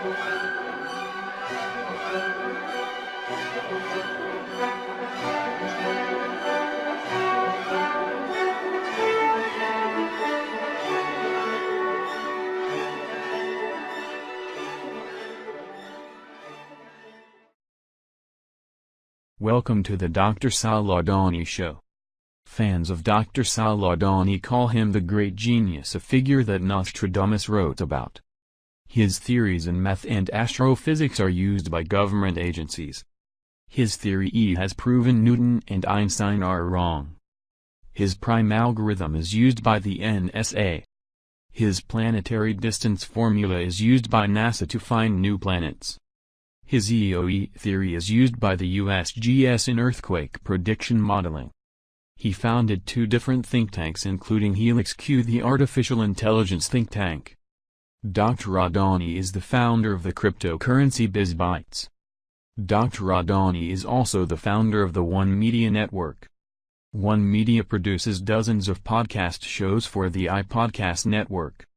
Welcome to the Dr. Sal Adoni Show. Fans of Dr. Sal Adoni call him the great genius, a figure that Nostradamus wrote about. His theories in math and astrophysics are used by government agencies. His theory E has proven Newton and Einstein are wrong. His prime algorithm is used by the NSA. His planetary distance formula is used by NASA to find new planets. His EOE theory is used by the USGS in earthquake prediction modeling. He founded 2 different think tanks, including Helix Q, the artificial intelligence think tank. Dr. Adoni is the founder of the cryptocurrency BizBytes. Dr. Adoni is also the founder of the One Media Network. One Media produces dozens of podcast shows for the iPodcast network.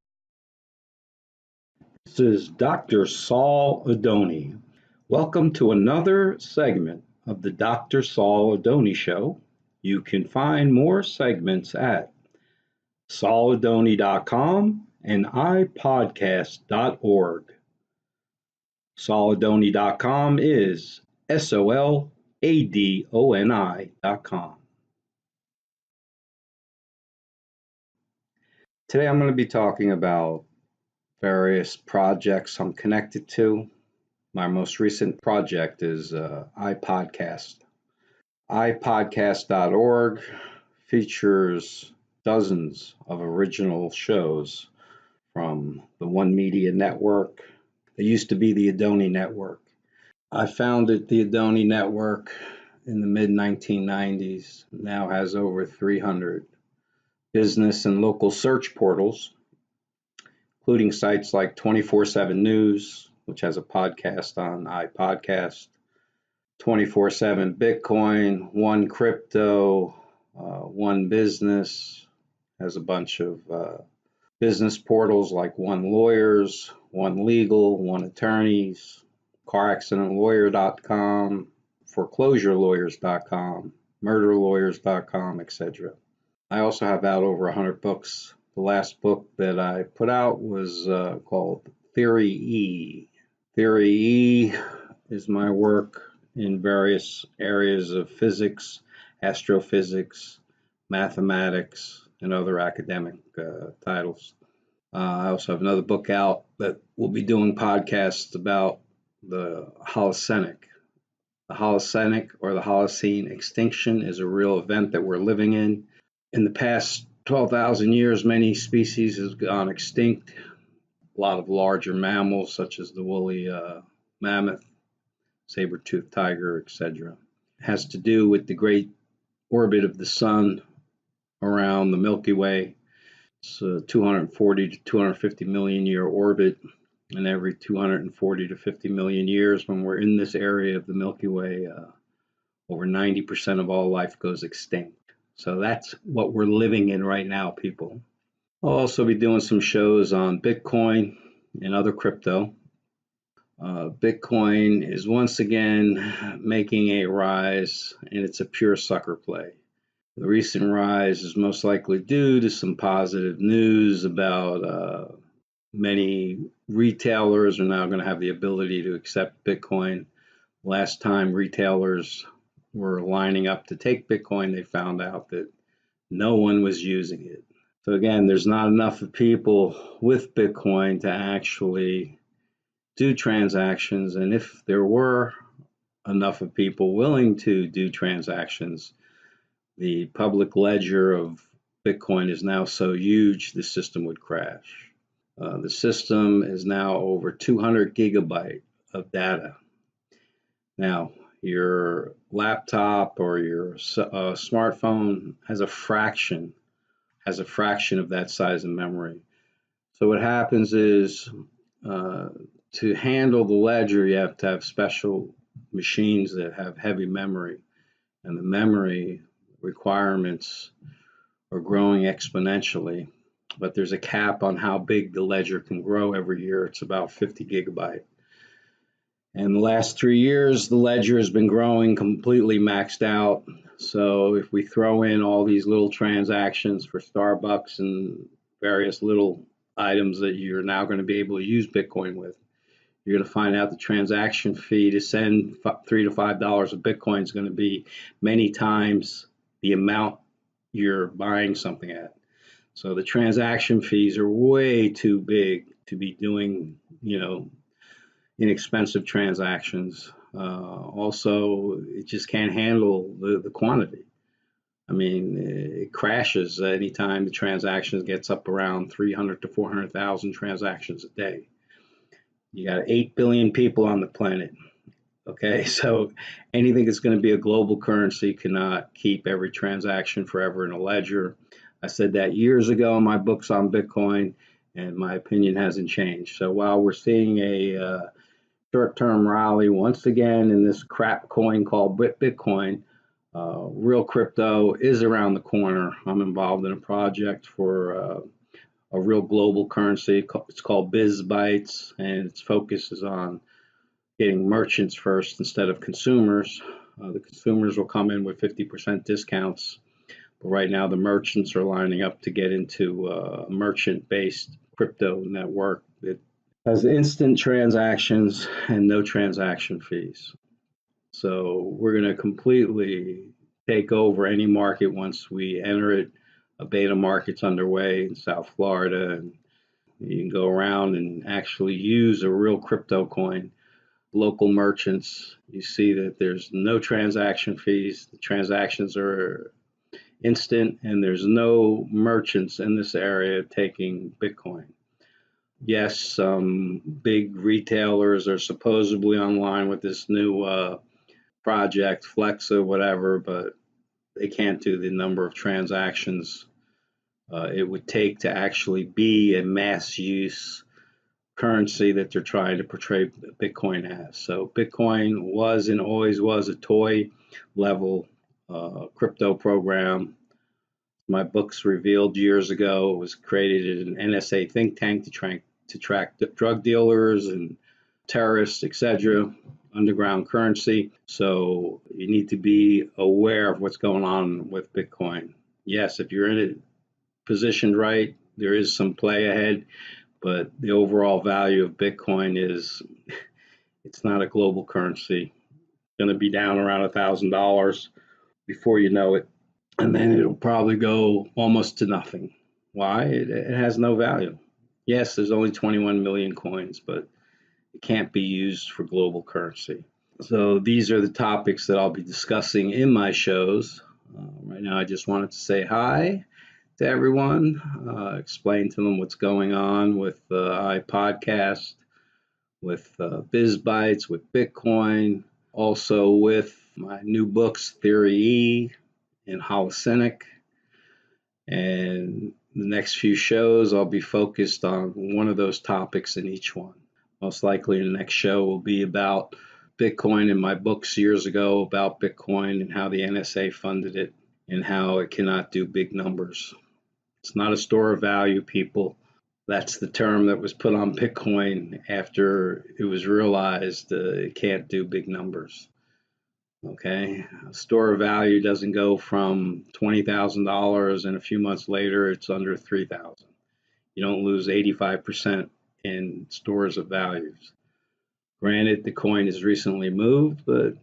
This is Dr. Sal Adoni. Welcome to another segment of the Dr. Sal Adoni Show. You can find more segments at saladoni.com and iPodcast.org. Saladoni.com is SOLADONI.com. Today I'm going to be talking about various projects I'm connected to. My most recent project is iPodcast. iPodcast.org features dozens of original shows from the One Media Network. It used to be the Adoni Network. I founded the Adoni Network in the mid-1990s. Now has over 300 business and local search portals, including sites like 24/7 News, which has a podcast on iPodcast, 24/7 Bitcoin, One Crypto, One Business, has a bunch of business portals like One Lawyers, One Legal, One Attorneys, CarAccidentLawyer.com, ForeclosureLawyers.com, MurderLawyers.com, etc. I also have out over 100 books. The last book that I put out was called Theory E. Theory E is my work in various areas of physics, astrophysics, mathematics, and other academic titles. I also have another book out that will be doing podcasts about the Holocenic. The Holocenic, or the Holocene extinction, is a real event that we're living in. In the past 12,000 years, many species have gone extinct. A lot of larger mammals, such as the woolly mammoth, saber-toothed tiger, etc. It has to do with the great orbit of the sun around the Milky Way. It's a 240 to 250 million year orbit, and every 240 to 50 million years, when we're in this area of the Milky Way, over 90% of all life goes extinct. So that's what we're living in right now, people. I'll also be doing some shows on Bitcoin and other crypto. Bitcoin is once again making a rise, and it's a pure sucker play. The recent rise is most likely due to some positive news about many retailers are now going to have the ability to accept Bitcoin. Last time retailers were lining up to take Bitcoin, they found out that no one was using it. So again, there's not enough of people with Bitcoin to actually do transactions. And if there were enough of people willing to do transactions, the public ledger of Bitcoin is now so huge, the system would crash. The system is now over 200 gigabyte of data. Now, your laptop or your smartphone has a fraction of that size of memory. So what happens is, to handle the ledger, you have to have special machines that have heavy memory, and the memory requirements are growing exponentially. But there's a cap on how big the ledger can grow every year. It's about 50 gigabyte. And the last 3 years, the ledger has been growing completely maxed out. So if we throw in all these little transactions for Starbucks and various little items that you're now going to be able to use Bitcoin with, you're going to find out the transaction fee to send $3 to $5 of Bitcoin is going to be many times the amount you're buying something at. So the transaction fees are way too big to be doing, inexpensive transactions. Also, it just can't handle the quantity. I mean, it crashes anytime the transactions gets up around 300 to 400,000 transactions a day. You got 8 billion people on the planet. Okay, so anything that's going to be a global currency cannot keep every transaction forever in a ledger. I said that years ago in my books on Bitcoin, and my opinion hasn't changed. So while we're seeing a short-term rally once again in this crap coin called Bitcoin, real crypto is around the corner. I'm involved in a project for a real global currency. It's called BizBytes, and its focus is on getting merchants first instead of consumers. The consumers will come in with 50% discounts, but right now the merchants are lining up to get into a merchant-based crypto network that has instant transactions and no transaction fees. So we're going to completely take over any market once we enter it. A beta market's underway in South Florida, and you can go around and actually use a real crypto coin. Local merchants, you see that there's no transaction fees. The transactions are instant, and there's no merchants in this area taking Bitcoin. Yes, some big retailers are supposedly online with this new project, Flexa, whatever, but they can't do the number of transactions it would take to actually be a mass use currency that they're trying to portray Bitcoin as. So Bitcoin was and always was a toy level crypto program. My books revealed years ago it was created in an NSA think tank to track drug dealers and terrorists, etc. Underground currency. So you need to be aware of what's going on with Bitcoin. Yes, if you're in it positioned right, there is some play ahead, but the overall value of Bitcoin is it's not a global currency. It's going to be down around $1,000 before you know it, and then it'll probably go almost to nothing. Why? It has no value. Yes, there's only 21 million coins, but it can't be used for global currency. So these are the topics that I'll be discussing in my shows. Right now, I just wanted to say hi to everyone, explain to them what's going on with iPodcast, with BizBytes, with Bitcoin, also with my new books, Theory E and Holocenic. And the next few shows, I'll be focused on one of those topics in each one. Most likely the next show will be about Bitcoin and my books years ago about Bitcoin and how the NSA funded it and how it cannot do big numbers. It's not a store of value, people. That's the term that was put on Bitcoin after it was realized it can't do big numbers. Okay, a store of value doesn't go from $20,000 and a few months later it's under $3,000. You don't lose 85% in stores of values. Granted, the coin has recently moved, but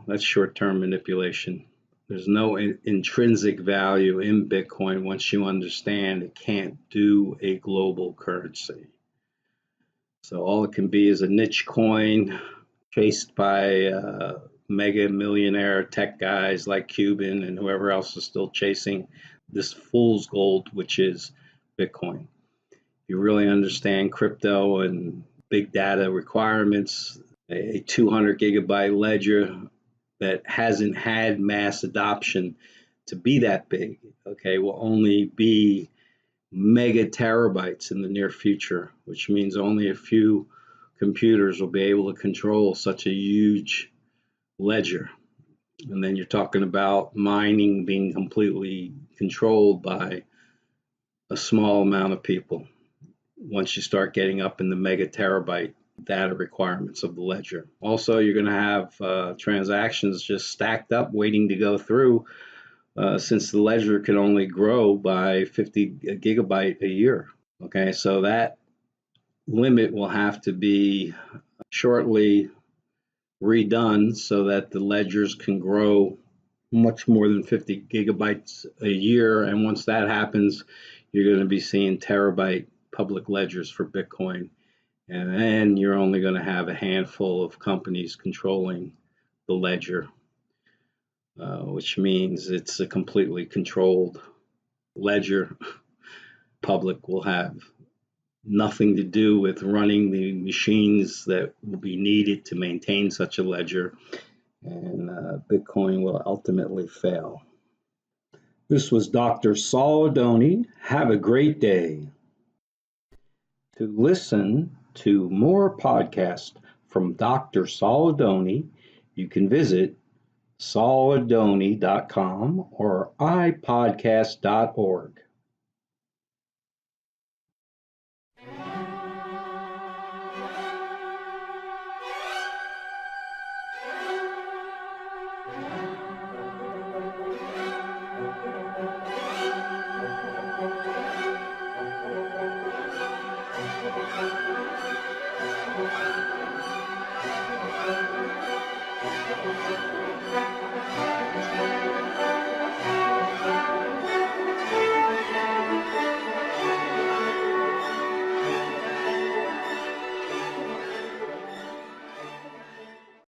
that's short-term manipulation. There's no intrinsic value in Bitcoin once you understand it can't do a global currency. So all it can be is a niche coin chased by mega millionaire tech guys like Cuban and whoever else is still chasing this fool's gold, which is Bitcoin. If you really understand crypto and big data requirements, a 200 gigabyte ledger that hasn't had mass adoption to be that big, okay, will only be mega terabytes in the near future, which means only a few computers will be able to control such a huge ledger. And then you're talking about mining being completely controlled by a small amount of people once you start getting up in the mega terabyte data requirements of the ledger. Also, you're going to have transactions just stacked up waiting to go through, since the ledger can only grow by 50 gigabyte a year. Okay, so that limit will have to be shortly redone so that the ledgers can grow much more than 50 gigabytes a year. And once that happens, you're going to be seeing terabyte public ledgers for Bitcoin. And then you're only going to have a handful of companies controlling the ledger, which means it's a completely controlled ledger. Public will have nothing to do with running the machines that will be needed to maintain such a ledger, and Bitcoin will ultimately fail. This was Dr. Saul Adoni. Have a great day. To listen to more podcasts from Dr. Saul Adoni, you can visit sauladoni.com or iPodcast.org.